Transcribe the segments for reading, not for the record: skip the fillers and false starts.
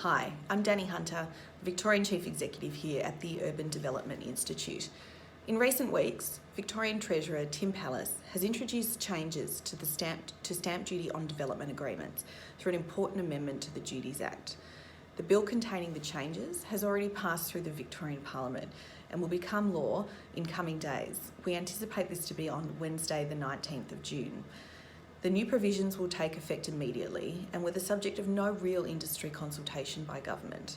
Hi, I'm Danny Hunter, Victorian Chief Executive here at the Urban Development Institute. In recent weeks, Victorian Treasurer Tim Pallas has introduced changes to stamp duty on development agreements through an important amendment to the Duties Act. The bill containing the changes has already passed through the Victorian Parliament and will become law in coming days. We anticipate this to be on Wednesday the 19th of June. The new provisions will take effect immediately and were the subject of no real industry consultation by government.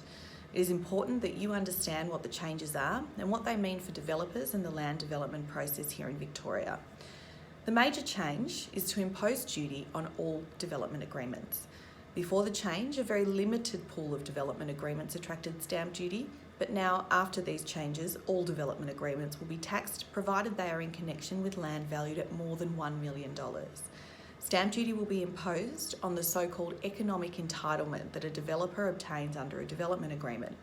It is important that you understand what the changes are and what they mean for developers and the land development process here in Victoria. The major change is to impose duty on all development agreements. Before the change, a very limited pool of development agreements attracted stamp duty, but now, after these changes, all development agreements will be taxed provided they are in connection with land valued at more than $1 million. Stamp duty will be imposed on the so-called economic entitlement that a developer obtains under a development agreement.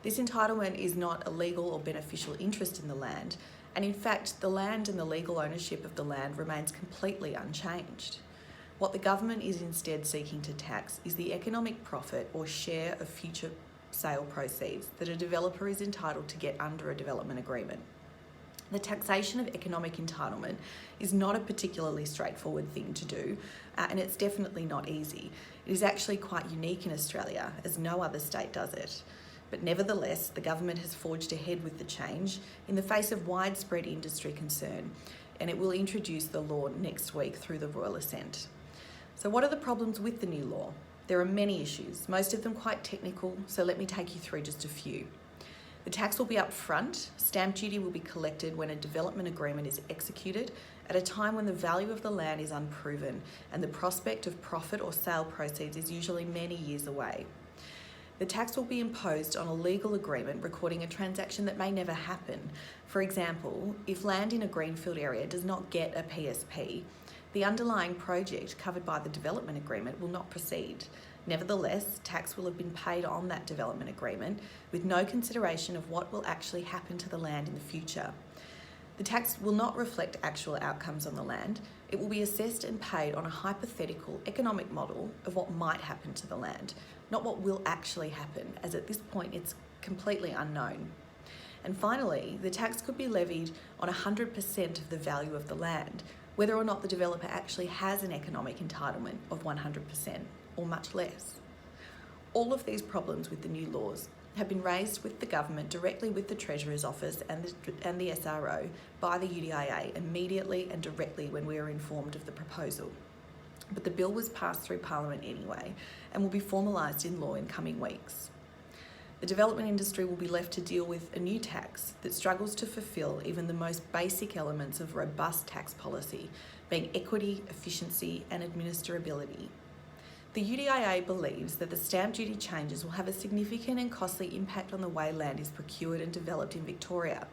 This entitlement is not a legal or beneficial interest in the land, and in fact, the land and the legal ownership of the land remains completely unchanged. What the government is instead seeking to tax is the economic profit or share of future sale proceeds that a developer is entitled to get under a development agreement. The taxation of economic entitlement is not a particularly straightforward thing to do, and it's definitely not easy. It is actually quite unique in Australia, as no other state does it. But nevertheless, the government has forged ahead with the change in the face of widespread industry concern, and it will introduce the law next week through the Royal Assent. So what are the problems with the new law? There are many issues, most of them quite technical, so let me take you through just a few. The tax will be up front. Stamp duty will be collected when a development agreement is executed at a time when the value of the land is unproven and the prospect of profit or sale proceeds is usually many years away. The tax will be imposed on a legal agreement recording a transaction that may never happen. For example, if land in a greenfield area does not get a PSP, the underlying project covered by the development agreement will not proceed. Nevertheless, tax will have been paid on that development agreement with no consideration of what will actually happen to the land in the future. The tax will not reflect actual outcomes on the land. It will be assessed and paid on a hypothetical economic model of what might happen to the land, not what will actually happen, as at this point it's completely unknown. And finally, the tax could be levied on 100% of the value of the land, whether or not the developer actually has an economic entitlement of 100%. or much less. All of these problems with the new laws have been raised with the government directly with the Treasurer's Office and the SRO by the UDIA immediately and directly when we were informed of the proposal. But the bill was passed through Parliament anyway and will be formalised in law in coming weeks. The development industry will be left to deal with a new tax that struggles to fulfil even the most basic elements of robust tax policy, being equity, efficiency and administrability. The UDIA believes that the stamp duty changes will have a significant and costly impact on the way land is procured and developed in Victoria.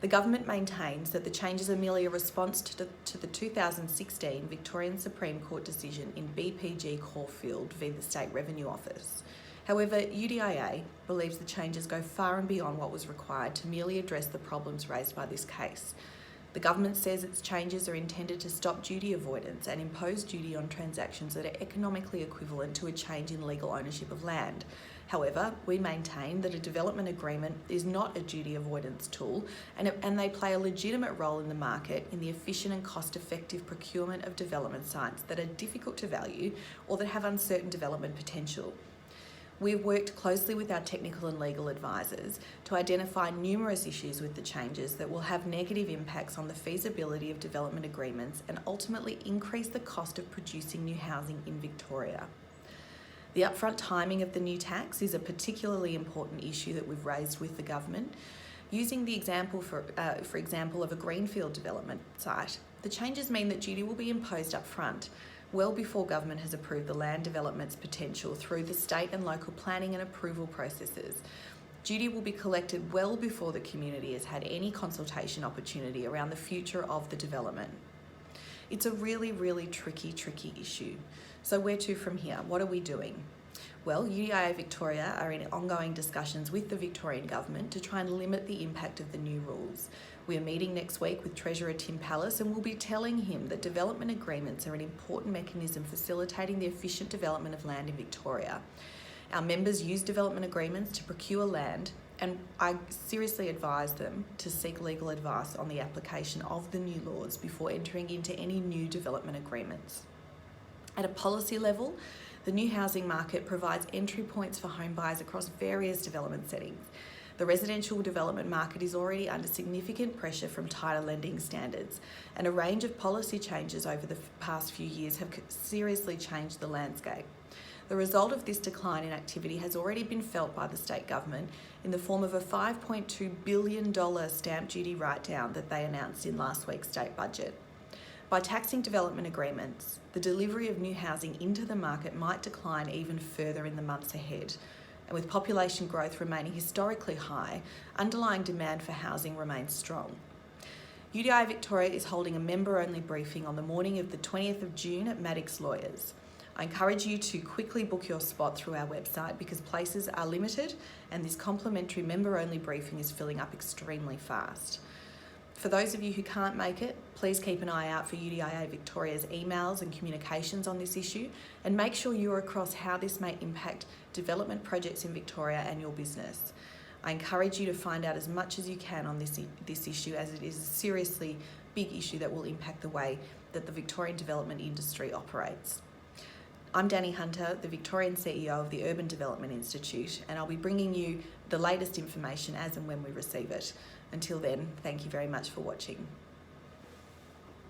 The government maintains that the changes are merely a response to the 2016 Victorian Supreme Court decision in BPG Caulfield v the State Revenue Office. However, UDIA believes the changes go far and beyond what was required to merely address the problems raised by this case. The government says its changes are intended to stop duty avoidance and impose duty on transactions that are economically equivalent to a change in legal ownership of land. However, we maintain that a development agreement is not a duty avoidance tool and they play a legitimate role in the market in the efficient and cost-effective procurement of development sites that are difficult to value or that have uncertain development potential. We've worked closely with our technical and legal advisors to identify numerous issues with the changes that will have negative impacts on the feasibility of development agreements and ultimately increase the cost of producing new housing in Victoria. The upfront timing of the new tax is a particularly important issue that we've raised with the government. Using the example, for example, of a greenfield development site, the changes mean that duty will be imposed up front, well before government has approved the land development's potential through the state and local planning and approval processes. Duty will be collected well before the community has had any consultation opportunity around the future of the development. It's a really, really tricky issue. So where to from here? What are we doing? Well, UDIA Victoria are in ongoing discussions with the Victorian Government to try and limit the impact of the new rules. We are meeting next week with Treasurer Tim Pallas and we'll be telling him that development agreements are an important mechanism facilitating the efficient development of land in Victoria. Our members use development agreements to procure land, and I seriously advise them to seek legal advice on the application of the new laws before entering into any new development agreements. At a policy level, the new housing market provides entry points for home buyers across various development settings. The residential development market is already under significant pressure from tighter lending standards, and a range of policy changes over the past few years have seriously changed the landscape. The result of this decline in activity has already been felt by the state government in the form of a $5.2 billion stamp duty write-down that they announced in last week's state budget. By taxing development agreements, the delivery of new housing into the market might decline even further in the months ahead. And with population growth remaining historically high, underlying demand for housing remains strong. UDI Victoria is holding a member-only briefing on the morning of the 20th of June at Maddocks Lawyers. I encourage you to quickly book your spot through our website because places are limited and this complimentary member-only briefing is filling up extremely fast. For those of you who can't make it, please keep an eye out for UDIA Victoria's emails and communications on this issue, and make sure you're across how this may impact development projects in Victoria and your business. I encourage you to find out as much as you can on this issue, as it is a seriously big issue that will impact the way that the Victorian development industry operates. I'm Danny Hunter, the Victorian CEO of the Urban Development Institute, and I'll be bringing you the latest information as and when we receive it. Until then, thank you very much for watching.